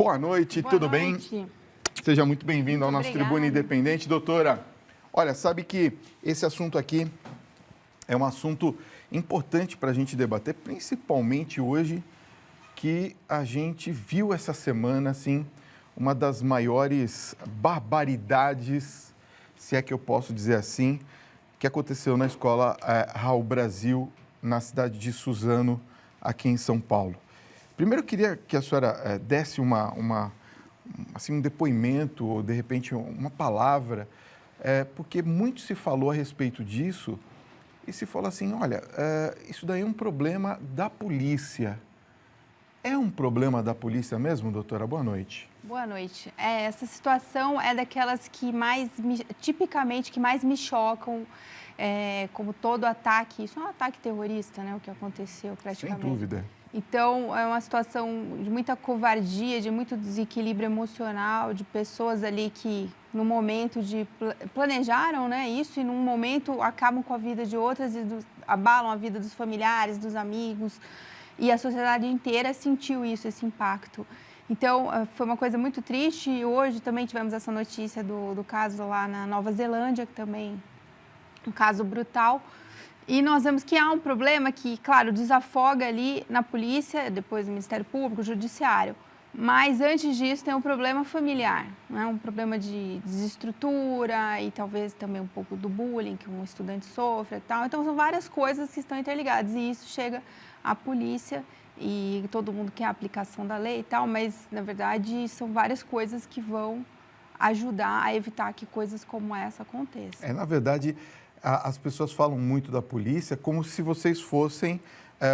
Boa noite, Boa tudo noite. bem? Seja muito bem-vindo ao nosso Tribuna Independente. Doutora, olha, sabe que esse assunto aqui é um assunto importante para a gente debater, principalmente hoje, que a gente viu essa semana, assim, uma das maiores barbaridades, se é que eu posso dizer assim, que aconteceu na escola Raul Brasil, na cidade de Suzano, aqui em São Paulo. Primeiro, eu queria que a senhora desse assim, um depoimento, ou de repente uma palavra, porque muito se falou a respeito disso e se falou assim, olha, isso daí é um problema da polícia. É um problema da polícia mesmo, doutora? Boa noite. Boa noite. Essa situação é daquelas que tipicamente, que mais me chocam, como todo ataque. Isso é um ataque terrorista, né? O que aconteceu praticamente. Sem dúvida. Então, é uma situação de muita covardia, de muito desequilíbrio emocional, de pessoas ali que, no momento planejaram, né, isso, e num momento acabam com a vida de outras e abalam a vida dos familiares, dos amigos, e a sociedade inteira sentiu isso, esse impacto. Então, foi uma coisa muito triste, e hoje também tivemos essa notícia do caso lá na Nova Zelândia, que também um caso brutal. E nós vemos que há um problema que, claro, desafoga ali na polícia, depois no Ministério Público, Judiciário. Mas antes disso tem um problema familiar, né? Um problema de desestrutura e talvez também um pouco do bullying que um estudante sofre e tal. Então são várias coisas que estão interligadas e isso chega à polícia e todo mundo quer a aplicação da lei e tal, mas na verdade são várias coisas que vão ajudar a evitar que coisas como essa aconteçam. Na verdade, as pessoas falam muito da polícia como se vocês fossem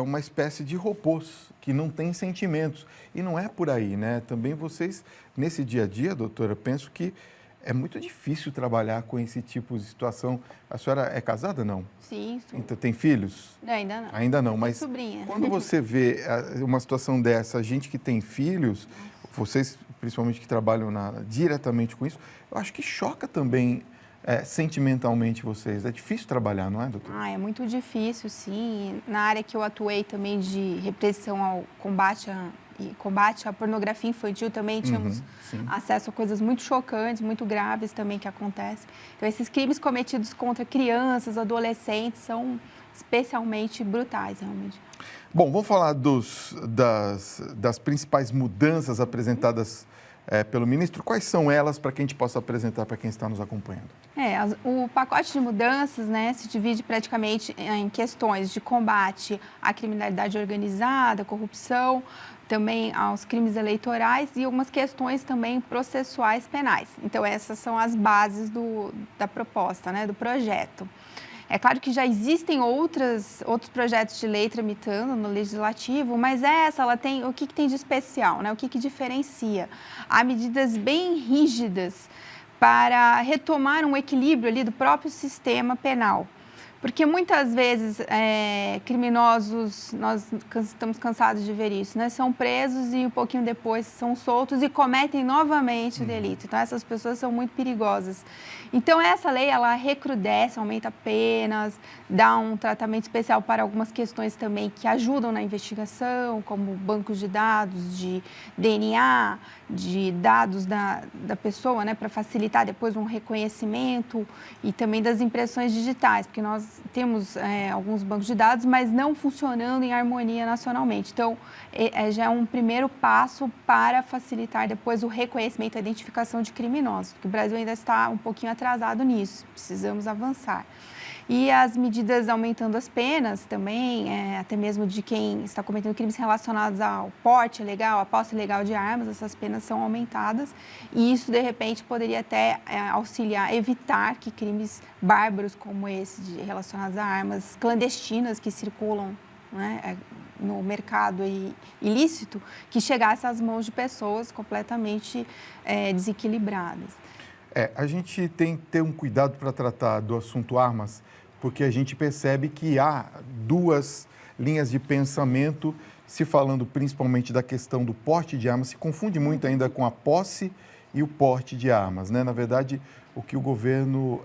uma espécie de robôs que não têm sentimentos. E não é por aí, né? Também vocês, nesse dia a dia, doutora, penso que é muito difícil trabalhar com esse tipo de situação. A senhora é casada, não? Sim. Então, tem filhos? Ainda não. Ainda não, mas sobrinha. Quando você vê uma situação dessa, gente que tem filhos, vocês, principalmente que trabalham diretamente com isso, eu acho que choca também sentimentalmente vocês. É difícil trabalhar, não é, doutora? É muito difícil, sim. Na área que eu atuei também de repressão ao combate à pornografia infantil, também tínhamos acesso a coisas muito chocantes, muito graves também que acontecem. Então, esses crimes cometidos contra crianças, adolescentes, são especialmente brutais, realmente. Bom, vamos falar das principais mudanças apresentadas pelo ministro. Quais são elas para que a gente possa apresentar para quem está nos acompanhando? O pacote de mudanças, né, se divide praticamente em questões de combate à criminalidade organizada, corrupção, também aos crimes eleitorais e algumas questões também processuais penais. Então, essas são as bases da proposta, né, do projeto. É claro que já existem outros projetos de lei tramitando no Legislativo, mas ela tem, o que tem de especial, né? O que diferencia? Há medidas bem rígidas para retomar um equilíbrio ali do próprio sistema penal. Porque muitas vezes criminosos, nós estamos cansados de ver isso, né? São presos e um pouquinho depois são soltos e cometem novamente o delito. Então, essas pessoas são muito perigosas. Então, essa lei, ela recrudesce, aumenta penas, dá um tratamento especial para algumas questões também que ajudam na investigação, como bancos de dados, de DNA, de dados da pessoa, né? Para facilitar depois um reconhecimento e também das impressões digitais, porque nós temos alguns bancos de dados, mas não funcionando em harmonia nacionalmente. Então, já é um primeiro passo para facilitar depois o reconhecimento e a identificação de criminosos, porque o Brasil ainda está um pouquinho atrasado nisso, precisamos avançar. E as medidas aumentando as penas também, até mesmo de quem está cometendo crimes relacionados ao porte ilegal, à posse ilegal de armas, essas penas são aumentadas. E isso, de repente, poderia até auxiliar, evitar que crimes bárbaros como esse, relacionados a armas clandestinas que circulam, né, no mercado ilícito, que chegasse às mãos de pessoas completamente desequilibradas. A gente tem que ter um cuidado para tratar do assunto armas, porque a gente percebe que há duas linhas de pensamento, se falando principalmente da questão do porte de armas, se confunde muito ainda com a posse e o porte de armas, né? Na verdade, o que o governo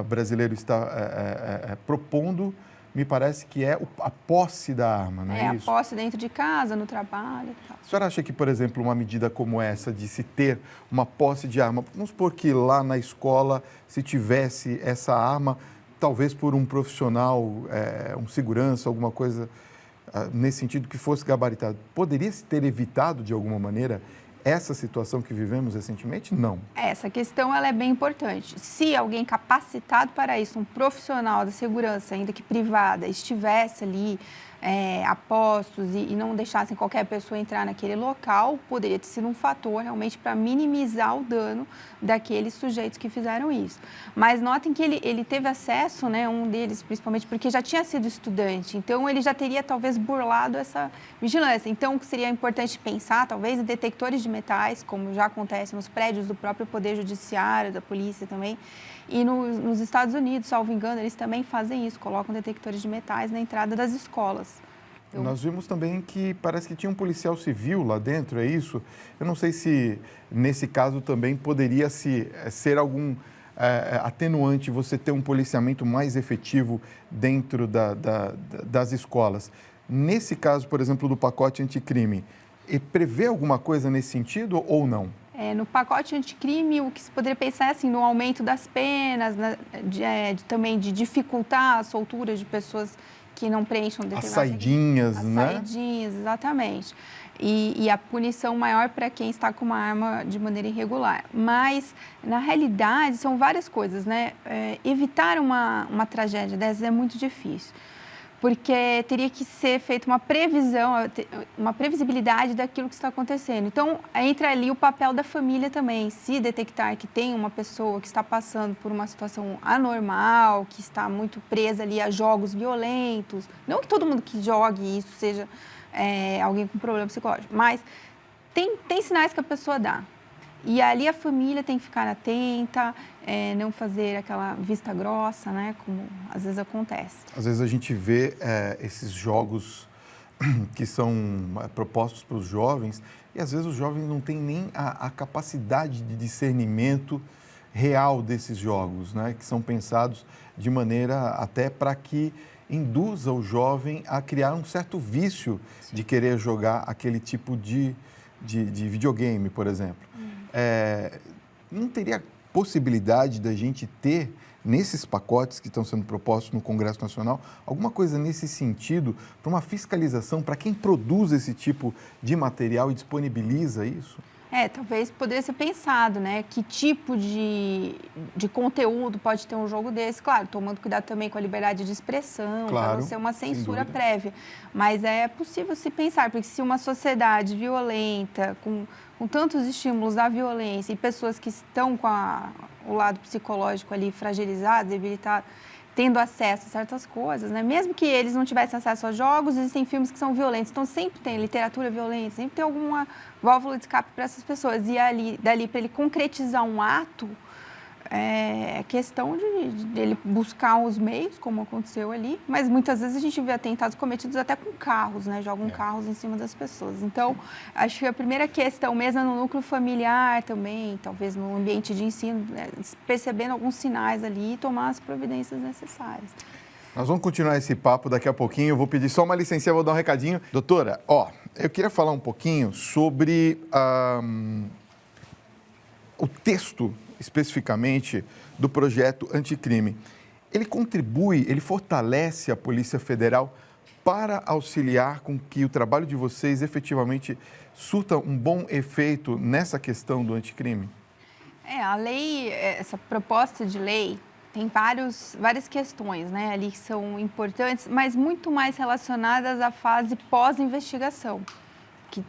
brasileiro está propondo me parece que é a posse da arma, não é isso? A posse dentro de casa, no trabalho e tal. A senhora acha que, por exemplo, uma medida como essa, de se ter uma posse de arma, vamos supor que lá na escola, se tivesse essa arma, talvez por um profissional, um segurança, alguma coisa nesse sentido que fosse gabaritado, poderia-se ter evitado, de alguma maneira, essa situação que vivemos recentemente? Não. Essa questão ela é bem importante. Se alguém capacitado para isso, um profissional da segurança, ainda que privada, estivesse ali a postos e não deixassem qualquer pessoa entrar naquele local, poderia ter sido um fator realmente para minimizar o dano daqueles sujeitos que fizeram isso. Mas notem que ele teve acesso, né, um deles principalmente, porque já tinha sido estudante, então ele já teria talvez burlado essa vigilância. Então, o que seria importante pensar, talvez, em detectores de metais, como já acontece nos prédios do próprio Poder Judiciário, da polícia também. E nos Estados Unidos, salvo engano, eles também fazem isso, colocam detectores de metais na entrada das escolas. Então, nós vimos também que parece que tinha um policial civil lá dentro, é isso? Eu não sei se nesse caso também poderia ser algum atenuante você ter um policiamento mais efetivo dentro das escolas. Nesse caso, por exemplo, do pacote anticrime, prevê alguma coisa nesse sentido ou não? No pacote anticrime, o que se poderia pensar é assim, no aumento das penas, também de dificultar a soltura de pessoas que não preencham determinadas... As saidinhas, né? As saidinhas, exatamente. E a punição maior para quem está com uma arma de maneira irregular. Mas, na realidade, são várias coisas, né? Evitar uma tragédia dessas é muito difícil, porque teria que ser feita uma previsão, uma previsibilidade daquilo que está acontecendo. Então, entra ali o papel da família também. Se detectar que tem uma pessoa que está passando por uma situação anormal, que está muito presa ali a jogos violentos, não que todo mundo que jogue isso seja alguém com problema psicológico, mas tem sinais que a pessoa dá. E ali a família tem que ficar atenta, não fazer aquela vista grossa, né, como às vezes acontece. Às vezes a gente vê esses jogos que são propostos para os jovens e às vezes os jovens não têm nem a capacidade de discernimento real desses jogos, né, que são pensados de maneira até para que induza o jovem a criar um certo vício de querer jogar aquele tipo de videogame, por exemplo. Não teria possibilidade da gente ter, nesses pacotes que estão sendo propostos no Congresso Nacional, alguma coisa nesse sentido para uma fiscalização para quem produz esse tipo de material e disponibiliza isso? Talvez poderia ser pensado, né? Que tipo de conteúdo pode ter um jogo desse? Claro, tomando cuidado também com a liberdade de expressão, para não ser uma censura prévia. Mas é possível se pensar, porque se uma sociedade violenta, com tantos estímulos à violência e pessoas que estão com o lado psicológico ali fragilizado, debilitado, tendo acesso a certas coisas, né? Mesmo que eles não tivessem acesso a jogos, existem filmes que são violentos, então sempre tem literatura violenta, sempre tem alguma válvula de escape para essas pessoas. E dali para ele concretizar um ato, é questão de ele buscar os meios, como aconteceu ali, mas muitas vezes a gente vê atentados cometidos até com carros, né? Jogam carros em cima das pessoas. Então, acho que a primeira questão, mesmo no núcleo familiar também, talvez no ambiente de ensino, percebendo alguns sinais ali e tomar as providências necessárias. Nós vamos continuar esse papo daqui a pouquinho. Eu vou pedir só uma licença, vou dar um recadinho. Doutora, eu queria falar um pouquinho sobre o texto, especificamente, do projeto anticrime. Ele contribui, ele fortalece a Polícia Federal para auxiliar com que o trabalho de vocês efetivamente surta um bom efeito nessa questão do anticrime? A lei, essa proposta de lei, tem várias questões, né, ali que são importantes, mas muito mais relacionadas à fase pós-investigação, que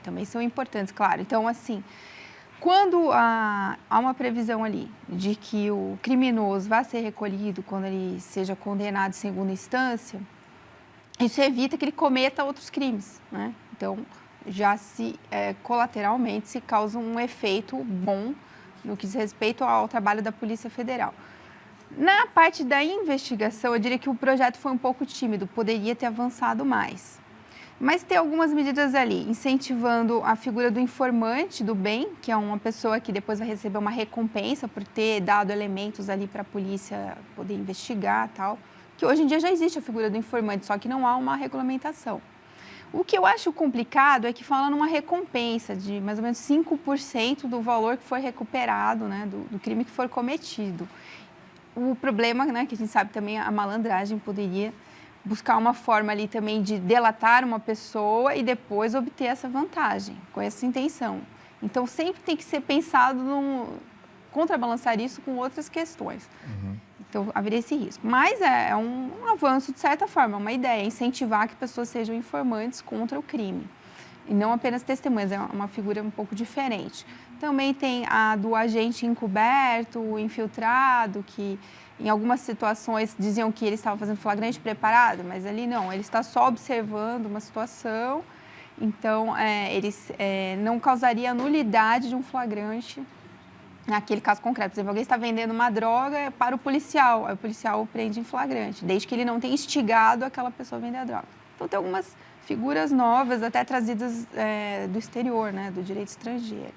também são importantes, claro. Então, assim, quando há uma previsão ali de que o criminoso vá ser recolhido quando ele seja condenado em segunda instância, isso evita que ele cometa outros crimes, né? Então, já colateralmente se causa um efeito bom no que diz respeito ao trabalho da Polícia Federal. Na parte da investigação, eu diria que o projeto foi um pouco tímido, poderia ter avançado mais. Mas tem algumas medidas ali, incentivando a figura do informante do bem, que é uma pessoa que depois vai receber uma recompensa por ter dado elementos ali para a polícia poder investigar e tal. que hoje em dia já existe a figura do informante, só que não há uma regulamentação. O que eu acho complicado é que fala numa recompensa de mais ou menos 5% do valor que foi recuperado, né, do crime que for cometido. O problema, né, que a gente sabe também, a malandragem poderia buscar uma forma ali também de delatar uma pessoa e depois obter essa vantagem, com essa intenção. Então, sempre tem que ser pensado contrabalançar isso com outras questões. Então, haveria esse risco. Mas é um avanço, de certa forma, é uma ideia, incentivar que pessoas sejam informantes contra o crime. E não apenas testemunhas, é uma figura um pouco diferente. Também tem a do agente encoberto, infiltrado, que em algumas situações diziam que ele estava fazendo flagrante preparado, mas ali não, ele está só observando uma situação, então não causaria nulidade de um flagrante naquele caso concreto. Por exemplo, alguém está vendendo uma droga para o policial, aí o policial o prende em flagrante, desde que ele não tenha instigado aquela pessoa a vender a droga. Então, tem algumas figuras novas, até trazidas do exterior, né, do direito estrangeiro.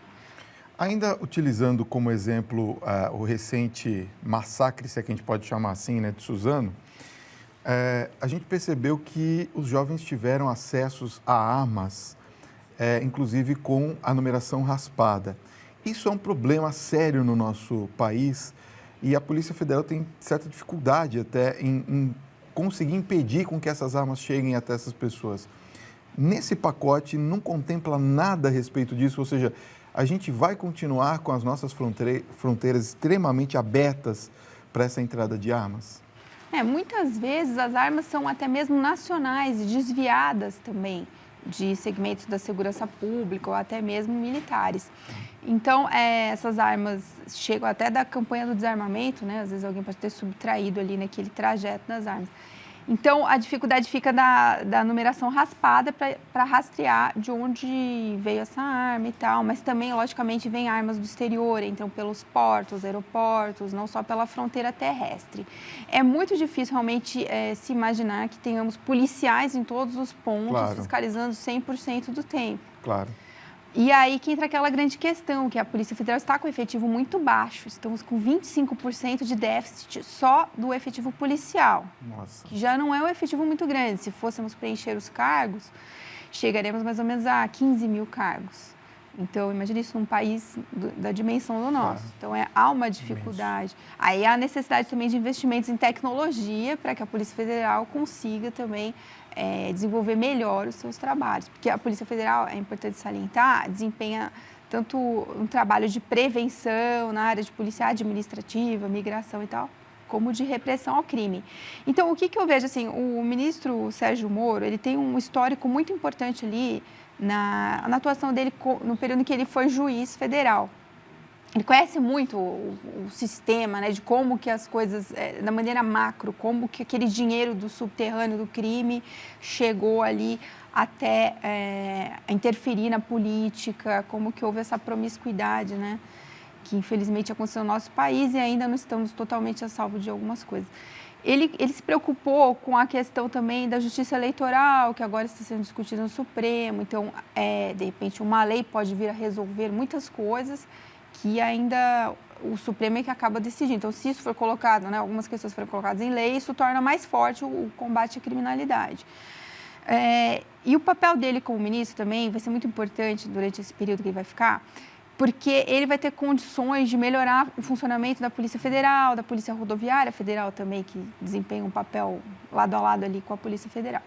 Ainda utilizando como exemplo o recente massacre, se é que a gente pode chamar assim, né, de Suzano, a gente percebeu que os jovens tiveram acessos a armas, inclusive com a numeração raspada. Isso é um problema sério no nosso país e a Polícia Federal tem certa dificuldade até em conseguir impedir com que essas armas cheguem até essas pessoas. Nesse pacote não contempla nada a respeito disso, ou seja, a gente vai continuar com as nossas fronteiras extremamente abertas para essa entrada de armas? Muitas vezes as armas são até mesmo nacionais e desviadas também de segmentos da segurança pública ou até mesmo militares. Então, essas armas chegam até da campanha do desarmamento, né? Às vezes alguém pode ter subtraído ali naquele trajeto das armas. Então, a dificuldade fica da numeração raspada para rastrear de onde veio essa arma e tal, mas também, logicamente, vem armas do exterior, entram pelos portos, aeroportos, não só pela fronteira terrestre. É muito difícil realmente se imaginar que tenhamos policiais em todos os pontos, claro, fiscalizando 100% do tempo. Claro. E aí que entra aquela grande questão, que a Polícia Federal está com efetivo muito baixo. Estamos com 25% de déficit só do efetivo policial. Nossa. Que já não é um efetivo muito grande. Se fôssemos preencher os cargos, chegaremos mais ou menos a 15 mil cargos. Então, imagine isso num país da dimensão do nosso. Então, há uma dificuldade. Aí há a necessidade também de investimentos em tecnologia para que a Polícia Federal consiga também desenvolver melhor os seus trabalhos. Porque a Polícia Federal, é importante salientar, desempenha tanto um trabalho de prevenção na área de polícia administrativa, migração e tal, como de repressão ao crime. Então, o que eu vejo, assim, o ministro Sérgio Moro, ele tem um histórico muito importante ali na atuação dele no período em que ele foi juiz federal. Ele conhece muito o sistema, né, de como que as coisas, da maneira macro, como que aquele dinheiro do subterrâneo do crime chegou ali até interferir na política, como que houve essa promiscuidade, né, que infelizmente aconteceu no nosso país e ainda não estamos totalmente a salvo de algumas coisas. Ele se preocupou com a questão também da justiça eleitoral, que agora está sendo discutida no Supremo. Então, de repente, uma lei pode vir a resolver muitas coisas que ainda o Supremo é que acaba decidindo. Então, se isso for colocado, né, algumas questões foram colocadas em lei, isso torna mais forte o combate à criminalidade. E o papel dele como ministro também vai ser muito importante durante esse período que ele vai ficar, porque ele vai ter condições de melhorar o funcionamento da Polícia Federal, da Polícia Rodoviária Federal também, que desempenha um papel lado a lado ali com a Polícia Federal.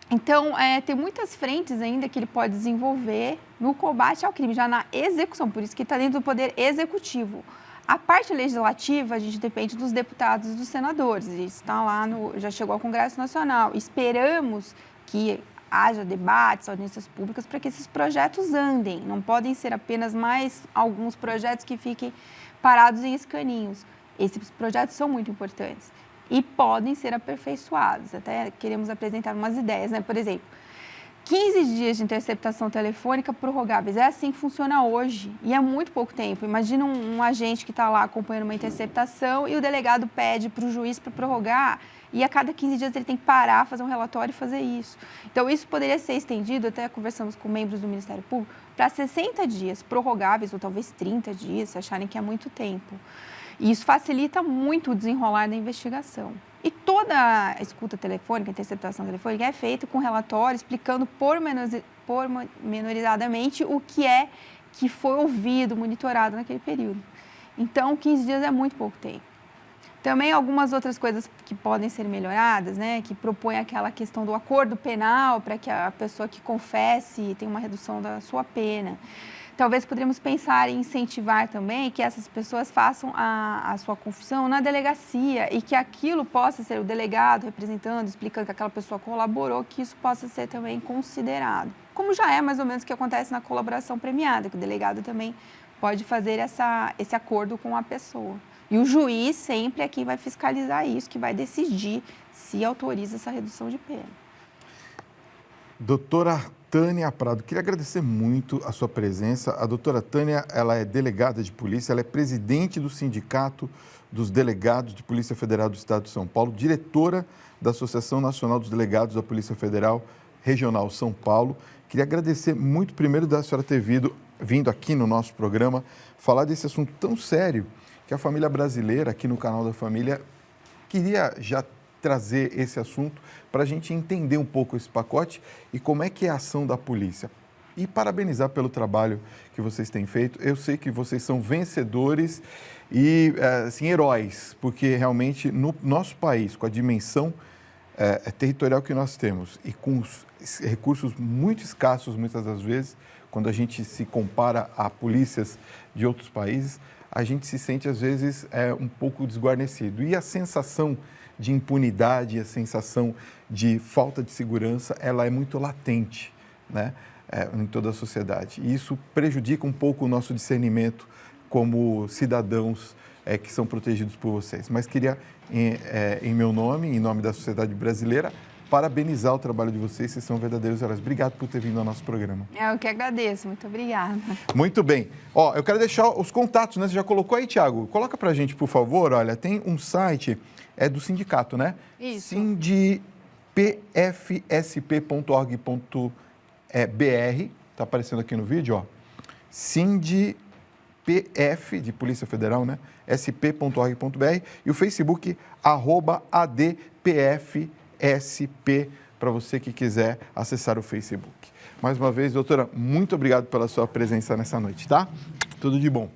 Então, tem muitas frentes ainda que ele pode desenvolver no combate ao crime, já na execução, por isso que está dentro do poder executivo. A parte legislativa, a gente depende dos deputados e dos senadores, isso está lá, já chegou ao Congresso Nacional. Esperamos que haja debates, audiências públicas, para que esses projetos andem. Não podem ser apenas mais alguns projetos que fiquem parados em escaninhos. Esses projetos são muito importantes e podem ser aperfeiçoados. Até queremos apresentar umas ideias, né? Por exemplo, 15 dias de interceptação telefônica prorrogáveis. É assim que funciona hoje e é muito pouco tempo. Imagina um agente que está lá acompanhando uma interceptação e o delegado pede para o juiz para prorrogar e a cada 15 dias ele tem que parar, fazer um relatório e fazer isso. Então, isso poderia ser estendido, até conversamos com membros do Ministério Público, para 60 dias prorrogáveis ou talvez 30 dias, se acharem que é muito tempo. E isso facilita muito o desenrolar da investigação. E toda a escuta telefônica, interceptação telefônica é feita com relatório explicando pormenorizadamente o que foi ouvido, monitorado naquele período. Então, 15 dias é muito pouco tempo. Também algumas outras coisas que podem ser melhoradas, né, que propõem aquela questão do acordo penal para que a pessoa que confesse tenha uma redução da sua pena. Talvez poderíamos pensar em incentivar também que essas pessoas façam a sua confissão na delegacia e que aquilo possa ser o delegado representando, explicando que aquela pessoa colaborou, que isso possa ser também considerado. Como já é mais ou menos o que acontece na colaboração premiada, que o delegado também pode fazer esse acordo com a pessoa. E o juiz sempre é quem vai fiscalizar isso, que vai decidir se autoriza essa redução de pena. Doutora Tânia Prado, queria agradecer muito a sua presença. A doutora Tânia, ela é delegada de polícia, ela é presidente do Sindicato dos Delegados de Polícia Federal do Estado de São Paulo, diretora da Associação Nacional dos Delegados da Polícia Federal Regional São Paulo. Queria agradecer muito, primeiro, da senhora ter vindo aqui no nosso programa falar desse assunto tão sério que a família brasileira, aqui no canal da Família, queria já trazer esse assunto para a gente entender um pouco esse pacote e como é que é a ação da polícia. E parabenizar pelo trabalho que vocês têm feito. Eu sei que vocês são vencedores e, assim, heróis, porque realmente no nosso país, com a dimensão territorial que nós temos e com os recursos muito escassos, muitas das vezes, quando a gente se compara a polícias de outros países, a gente se sente, às vezes, um pouco desguarnecido. E a sensação de impunidade, a sensação de falta de segurança, ela é muito latente, né, em toda a sociedade. E isso prejudica um pouco o nosso discernimento como cidadãos que são protegidos por vocês. Mas queria, em meu nome, em nome da sociedade brasileira, parabenizar o trabalho de vocês, vocês são verdadeiros heróis. Obrigado por ter vindo ao nosso programa. Eu que agradeço, muito obrigada. Muito bem. Ó, eu quero deixar os contatos, né? Você já colocou aí, Thiago? Coloca pra gente, por favor. Olha, tem um site, do sindicato, né? Isso. sindipfsp.org.br, tá aparecendo aqui no vídeo, ó. Sindipf, de Polícia Federal, né? sp.org.br e o Facebook, @adpfsp, para você que quiser acessar o Facebook. Mais uma vez, doutora, muito obrigado pela sua presença nessa noite, tá? Tudo de bom.